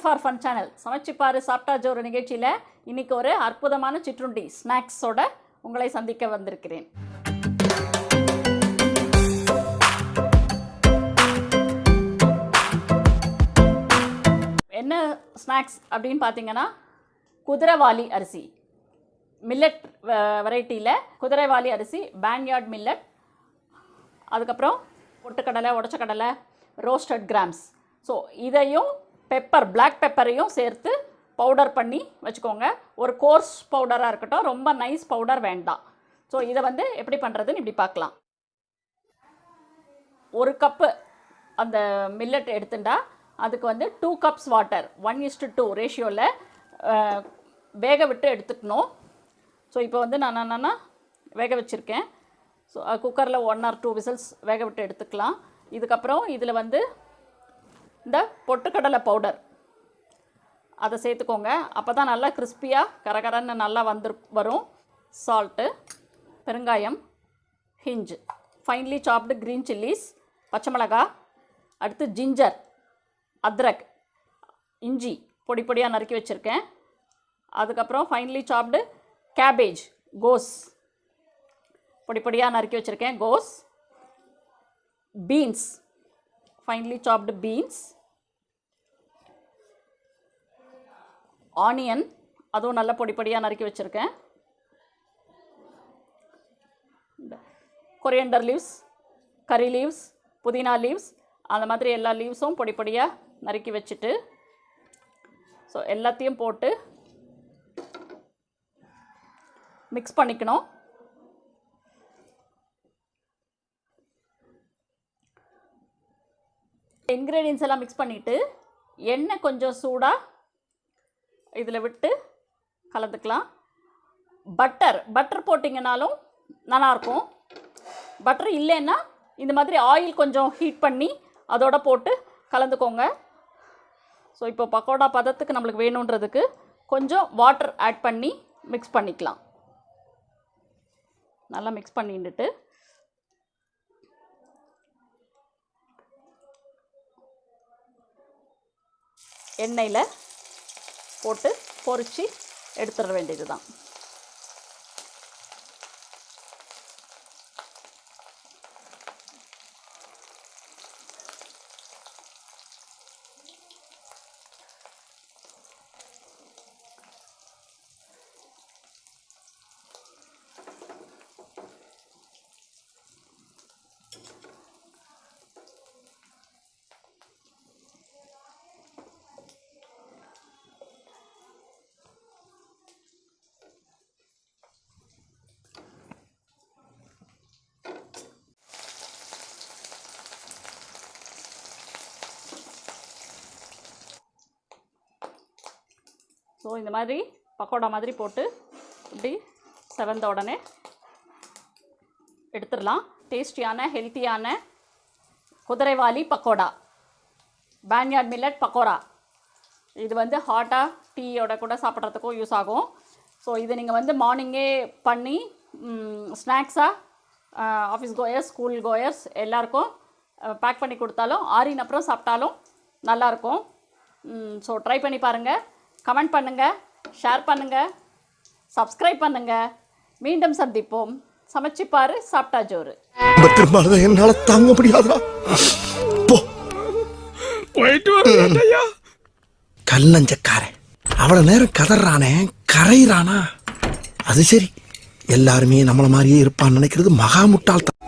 For fun channel சமைச்சிப்பாரு சாப்பிட்டா ஜோறு நிகழ்ச்சியில் இன்றைக்கி ஒரு அற்புதமான சிற்றுண்டி ஸ்நாக்ஸோட உங்களை சந்திக்க வந்திருக்கிறேன். என்ன ஸ்நாக்ஸ் அப்படின்னு பார்த்தீங்கன்னா, குதிரைவாலி அரிசி மில்லட் வெரைட்டியில் குதிரைவாலி அரிசி, பேர்ன்யார்ட் மில்லட், அதுக்கப்புறம் பொட்டுக்கடலை, உடச்சக்கடலை, ரோஸ்டட் கிராம்ஸ். ஸோ இதையும் பெப்பர், பிளாக் பெப்பரையும் சேர்த்து பவுடர் பண்ணி வச்சுக்கோங்க. ஒரு கோர்ஸ் பவுடராக இருக்கட்டும், ரொம்ப நைஸ் பவுடர் வேண்டாம். ஸோ இதை எப்படி பண்ணுறதுன்னு இப்படி பார்க்கலாம். ஒரு கப்பு அந்த மில்லட் எடுத்துட்டா அதுக்கு 2 கப்ஸ் வாட்டர் 1:2 ரேஷியோவில் வேக விட்டு எடுத்துக்கணும். ஸோ இப்போ நான் வேக வச்சுருக்கேன். ஸோ குக்கரில் 1 or 2 விசில்ஸ் வேக விட்டு எடுத்துக்கலாம். இதுக்கப்புறம் இதில் இந்த பொட்டுக்கடலை பவுடர் அதை சேர்த்துக்கோங்க. அப்போ தான் நல்லா கிறிஸ்பியாக கரகரன்னு நல்லா வரும். சால்ட்டு, பெருங்காயம், ஹிஞ்சு, ஃபைன்லி சாப்டு க்ரீன் சில்லிஸ், பச்சை மிளகாய், அடுத்து ஜிஞ்சர், அத்ரக், இஞ்சி பொடி பொடியாக நறுக்கி வச்சுருக்கேன். அதுக்கப்புறம் ஃபைன்லி சாப்டு கேபேஜ், கோஸ் பொடி பொடியாக நறுக்கி வச்சுருக்கேன், கோஸ், பீன்ஸ், ஃபைன்லி சாப்டு பீன்ஸ், ஆனியன் அதுவும் நல்ல பொடி பொடியாக நறுக்கி வச்சுருக்கேன், கொரியண்டர் லீவ்ஸ், கறி லீவ்ஸ், புதினா லீவ்ஸ், அந்த மாதிரி எல்லா லீவ்ஸும் பொடி பொடியாக நறுக்கி வச்சுட்டு, ஸோ எல்லாத்தையும் போட்டு மிக்ஸ் பண்ணிக்கணும். இன்க்ரீடியன்ஸ் எல்லாம் மிக்ஸ் பண்ணிவிட்டு எண்ணெய் கொஞ்சம் சூடாக இதில் விட்டு கலந்துக்கலாம். பட்டர் போட்டிங்கனாலும் நல்லாயிருக்கும். பட்டர் இல்லைன்னா இந்த மாதிரி ஆயில் கொஞ்சம் ஹீட் பண்ணி அதோட போட்டு கலந்துக்கோங்க. ஸோ இப்போ பக்கோடா பதத்துக்கு நம்மளுக்கு வேணுன்றதுக்கு கொஞ்சம் வாட்டர் ஆட் பண்ணி மிக்ஸ் பண்ணிக்கலாம். நல்லா மிக்ஸ் பண்ணிட்டு எண்ணெயில் போட்டு பொரித்து எடுத்துட வேண்டியது தான். ஸோ இந்த மாதிரி பக்கோடா மாதிரி போட்டு இப்படி செவந்த உடனே எடுத்துடலாம். டேஸ்டியான ஹெல்த்தியான குதிரைவாலி பக்கோடா, பேர்ன்யார்ட் மில்லட் பக்கோடா. இது ஹாட்டாக டீயோட கூட சாப்பிட்றதுக்கும் யூஸ் ஆகும். ஸோ இதை நீங்கள் மார்னிங்கே பண்ணி ஸ்நாக்ஸாக ஆஃபீஸ் கோயர்ஸ், ஸ்கூல் கோயர்ஸ் எல்லாருக்கும் பேக் பண்ணி கொடுத்தாலும், ஆறின அப்புறம் சாப்பிட்டாலும் நல்லாயிருக்கும். ஸோ ட்ரை பண்ணி பாருங்கள். கமெண்ட் பண்ணுங்கள், ஷேர் பண்ணுங்கள், சப்ஸ்கிரைப் பண்ணுங்கள். மீண்டும் சந்திப்போம். சமைச்சிப்பாரு சாப்பிட்டா ஜோறு. என்னால தாங்க முடியாதா? கல்லஞ்சக்காரன் அவ்வளவு நேரம் கதறானே, கரையிறானா? அது சரி, எல்லாருமே நம்மள மாதிரியே இருப்பான்னு நினைக்கிறது மகா முட்டாள்தான்.